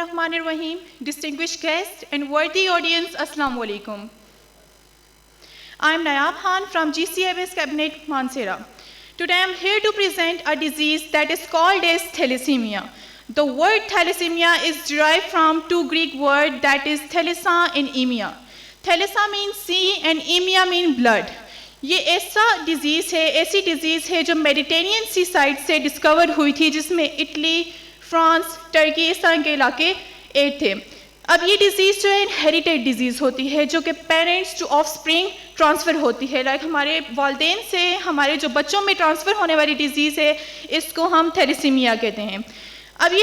Bismillahirrahmanirrahim, distinguished guests and worthy audience, Assalamu alaikum. I am Nayab Khan from GCMS Cabinet, Mansehra. Today I am here to present a disease that is called as thalassemia. The word thalassemia is derived from two Greek words, that is thalassa and emia. Thalassa means sea and emia means blood. ये ऐसा disease है, ऐसी disease है जो Mediterranean सी side से discover हुई थी, जिसमें इटली, फ्रांस, टर्की इस तरह के इलाके एड थे। अब ये डिज़ीज़ जो है इनहेरिटेड डिजीज़ होती है, जो कि पेरेंट्स टू ऑफस्प्रिंग ट्रांसफ़र होती है। लाइक हमारे वालिदैन से हमारे जो बच्चों में ट्रांसफ़र होने वाली डिज़ीज़ है, इसको हम थैलेसीमिया कहते हैं। अब ये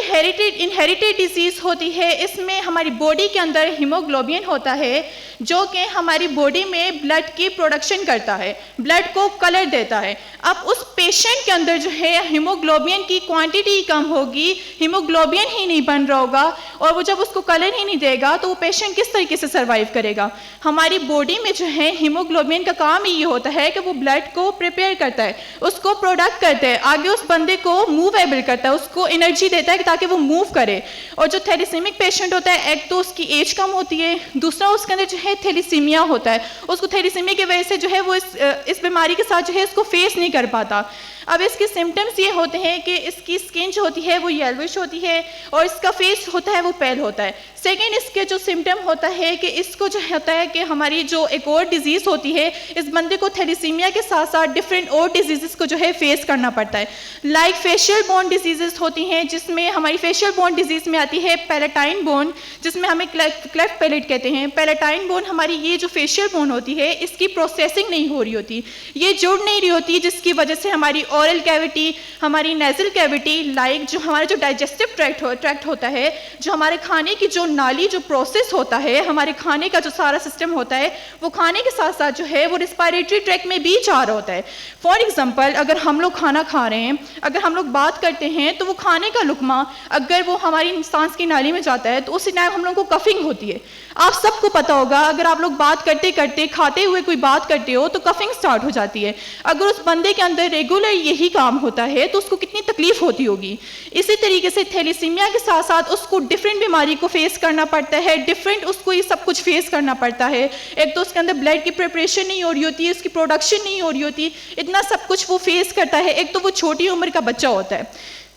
इनहेरिटेड डिजीज़ होती है, इसमें हमारी बॉडी के अंदर हीमोग्लोबिन होता है, जो कि हमारी बॉडी में ब्लड की प्रोडक्शन करता है, ब्लड को कलर देता है। अब उस पेशेंट के अंदर जो है हीमोग्लोबिन की क्वांटिटी कम होगी, हीमोग्लोबिन ही नहीं बन रहा होगा, और वो जब उसको कलर ही नहीं देगा तो वो पेशेंट किस तरीके से सर्वाइव करेगा। हमारी बॉडी में जो है हीमोग्लोबिन का काम ये होता है कि वो ब्लड को प्रिपेयर करता है, उसको प्रोडक्ट करता है, आगे उस बंदे को मूवेबल करता है, उसको एनर्जी देता है ताकि वो मूव करे। और जो थैलेसीमिक पेशेंट होता है, एक तो उसकी एज कम होती है, दूसरा उसके अंदर जो है थैलेसीमिया होता है, उसको थैलेसीमिया की वजह से जो है वो इस बीमारी के साथ जो है इसको फेस नहीं कर पाता। अब इसके सिम्टम्स ये होते हैं कि इसकी स्किन जो होती है वो येलोइश होती है और इसका फेस होता है वो पेल होता है। सेकेंड, इसके जो सिम्टम होता है कि इसको जो होता है कि हमारी जो एक और डिजीज़ होती है, इस बंदे को थैलेसीमिया के साथ साथ डिफरेंट और डिजीज़ को जो है फेस करना पड़ता है। लाइक फेशियल बोन डिजीज़ होती हैं, जिसमें हमारी फेशियल बोन डिजीज़ में आती है पैलेटाइन बोन, जिसमें हमें क्लेफ्ट पैलेट कहते हैं। पैलेटाइन बोन हमारी ये जो फेशियल बोन होती है, इसकी प्रोसेसिंग नहीं हो रही होती, ये जुड़ नहीं रही होती, जिसकी वजह से हमारी ओरल कैविटी, हमारी नेजल कैविटी, लाइक जो हमारा जो डाइजेस्टिव ट्रैक्ट होता है, जो हमारे खाने की जो नाली जो प्रोसेस होता है, हमारे खाने का जो सारा सिस्टम होता है, वो खाने के साथ साथ जो है वो रिस्पायरेटरी ट्रैक्ट में भी जा रहा होता है। फॉर एग्जांपल, अगर हम लोग खाना खा रहे हैं, अगर हम लोग बात करते हैं, तो वो खाने का लुकमा अगर वो हमारी सांस की नाली में जाता है तो उस टाइम हम लोग को कफिंग होती है। आप सबको पता होगा, अगर आप लोग बात करते करते खाते हुए कोई बात करते हो तो कफिंग स्टार्ट हो जाती है। अगर उस बंदे के अंदर रेगुलर यही काम होता है तो उसको कितनी तकलीफ होती होगी। इसी तरीके से थैलेसीमिया के साथ साथ उसको डिफरेंट बीमारी को फेस करना पड़ता है, डिफरेंट उसको ये सब कुछ फेस करना पड़ता है। एक तो उसके अंदर ब्लड की प्रिपरेशन नहीं हो रही होती है, उसकी प्रोडक्शन नहीं हो रही होती, इतना सब कुछ वो फेस करता है। एक तो वो छोटी उम्र का बच्चा होता है,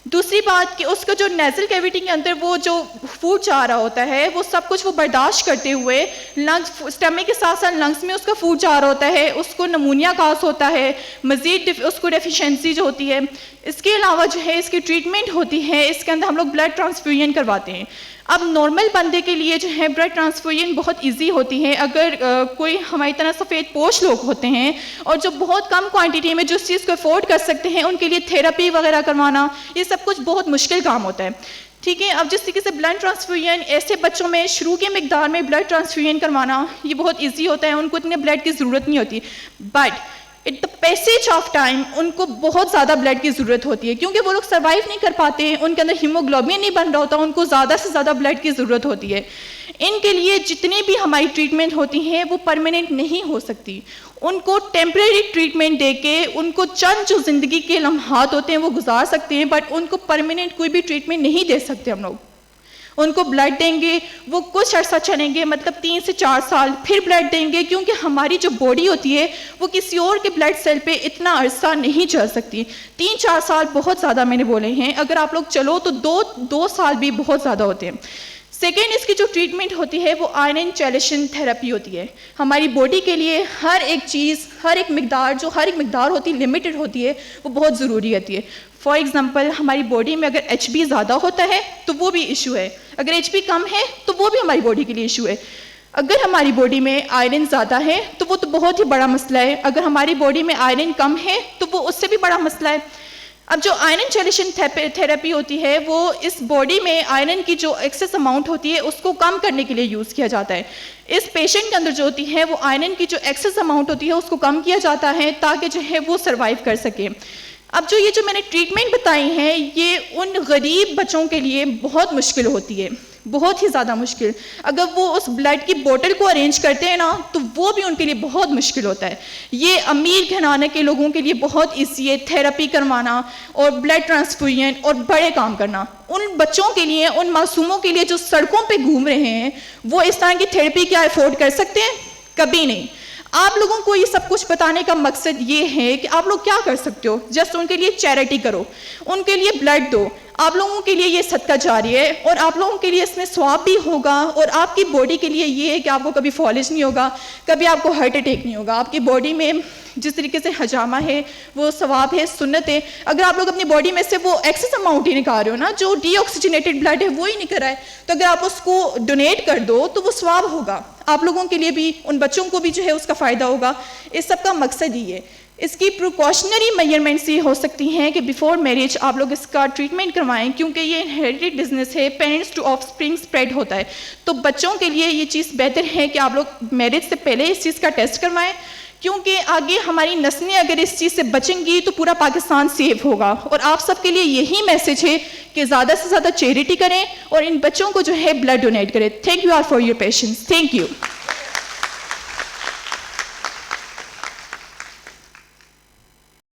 दूसरी बात कि उसका जो नेजल कैविटी के अंदर वो जो फूड जा रहा होता है, वो सब कुछ वो बर्दाश्त करते हुए लंग्स, स्टमक के साथ साथ लंग्स में उसका फूड जा रहा होता है, उसको नमूनिया कास होता है, मज़ीद उसको डेफिशिएंसी जो होती है। इसके अलावा जो है इसकी ट्रीटमेंट होती है, इसके अंदर हम लोग ब्लड ट्रांसफ्यूजन करवाते हैं। अब नॉर्मल बंदे के लिए जो है ब्लड ट्रांसफ्यूजन बहुत इजी होती है। अगर कोई हमारी तरह सफ़ेद पोश लोग होते हैं और जो बहुत कम क्वांटिटी में जो चीज़ को अफोर्ड कर सकते हैं, उनके लिए थेरेपी वगैरह करवाना ये सब कुछ बहुत मुश्किल काम होता है। ठीक है, अब जिस तरीके से ब्लड ट्रांसफ्यूजन ऐसे बच्चों में शुरू के मिकदार में ब्लड ट्रांसफ्यूजन करवाना ये बहुत ईजी होता है, उनको इतने ब्लड की ज़रूरत नहीं होती। But it the passage of time उनको बहुत ज़्यादा ब्लड की ज़रूरत होती है, क्योंकि वो लोग सर्वाइव नहीं कर पाते हैं, उनके अंदर हीमोग्लोबिन नहीं बन रहा होता, उनको ज़्यादा से ज़्यादा ब्लड की ज़रूरत होती है। इनके लिए जितनी भी हमारी ट्रीटमेंट होती हैं वो परमानेंट नहीं हो सकती, उनको टेम्परेरी ट्रीटमेंट देके उनको चंद जो ज़िंदगी के लम्हात होते हैं वो गुजार सकते हैं, बट उनको परमानेंट कोई भी ट्रीटमेंट नहीं दे सकते हम लोग। उनको ब्लड देंगे, वो कुछ अर्सा चलेंगे, मतलब 3 से 4 साल, फिर ब्लड देंगे, क्योंकि हमारी जो बॉडी होती है वो किसी और के ब्लड सेल पे इतना अरसा नहीं चल सकती। 3-4 साल बहुत ज़्यादा मैंने बोले हैं, अगर आप लोग चलो तो 2 साल भी बहुत ज़्यादा होते हैं। सेकेंड, इसकी जो ट्रीटमेंट होती है वो आयरन चैलेशन थेरेपी होती है। हमारी बॉडी के लिए हर एक चीज़, हर एक मिकदार होती है, लिमिटेड होती है, वो बहुत ज़रूरी होती है। फॉर एग्जांपल, हमारी बॉडी में अगर HB ज़्यादा होता है तो वो भी इशू है, अगर HB कम है तो वो भी हमारी बॉडी के लिए इशू है। अगर हमारी बॉडी में आयरन ज़्यादा है तो वो तो बहुत ही बड़ा मसला है, अगर हमारी बॉडी में आयरन कम है तो वो उससे भी बड़ा मसला है। अब जो आयरन चैलेशन थेरेपी होती है वो इस बॉडी में आयरन की जो एक्सेस अमाउंट होती है उसको कम करने के लिए यूज़ किया जाता है। इस पेशेंट के अंदर जो होती है वो आयरन की जो एक्सेस अमाउंट होती है उसको कम किया जाता है ताकि जो है वो सर्वाइव कर सके। अब जो मैंने ट्रीटमेंट बताई हैं, ये उन गरीब बच्चों के लिए बहुत मुश्किल होती है, बहुत ही ज़्यादा मुश्किल। अगर वो उस ब्लड की बोतल को अरेंज करते हैं ना, तो वो भी उनके लिए बहुत मुश्किल होता है। ये अमीर घराने के लोगों के लिए बहुत ईजी है, थेरेपी करवाना और ब्लड ट्रांसफ्यूजन और बड़े काम करना। उन बच्चों के लिए, उन मासूमों के लिए जो सड़कों पे घूम रहे हैं, वो इस तरह की थेरेपी क्या अफोर्ड कर सकते हैं? कभी नहीं। आप लोगों को ये सब कुछ बताने का मकसद ये है कि आप लोग क्या कर सकते हो। जस्ट उनके लिए चैरिटी करो, उनके लिए ब्लड दो। आप लोगों के लिए ये सदका जारी है और आप लोगों के लिए इसमें स्वाब भी होगा, और आपकी बॉडी के लिए ये है कि आपको कभी फॉलिज नहीं होगा, कभी आपको हार्ट अटैक नहीं होगा। आपकी बॉडी में जिस तरीके से हजामा है वो सवाब है, सुन्नत है। अगर आप लोग अपनी बॉडी में से वो एक्सेस अमाउंट ही निकाल रहे हो ना, जो डीऑक्सीजनेटेड ब्लड है वो ही नहीं करा है, तो अगर आप उसको डोनेट कर दो तो वो स्वाब होगा। आप लोगों के लिए भी, उन बच्चों को भी जो है उसका फ़ायदा होगा। इस सब का मकसद ही है। इसकी प्रिकॉशनरी मेजरमेंट्स ये हो सकती हैं कि बिफोर मैरिज आप लोग इसका ट्रीटमेंट करवाएं, क्योंकि ये इनहेरिटेड डिजीज है, पेरेंट्स टू ऑफस्प्रिंग स्प्रेड होता है। तो बच्चों के लिए ये चीज़ बेहतर है कि आप लोग मैरिज से पहले इस चीज़ का टेस्ट करवाएं, क्योंकि आगे हमारी नस्लें अगर इस चीज़ से बचेंगी तो पूरा पाकिस्तान सेफ होगा। और आप सबके लिए यही मैसेज है कि ज़्यादा से ज़्यादा चैरिटी करें और इन बच्चों को जो है ब्लड डोनेट करें। Thank you all for your patience. Thank you.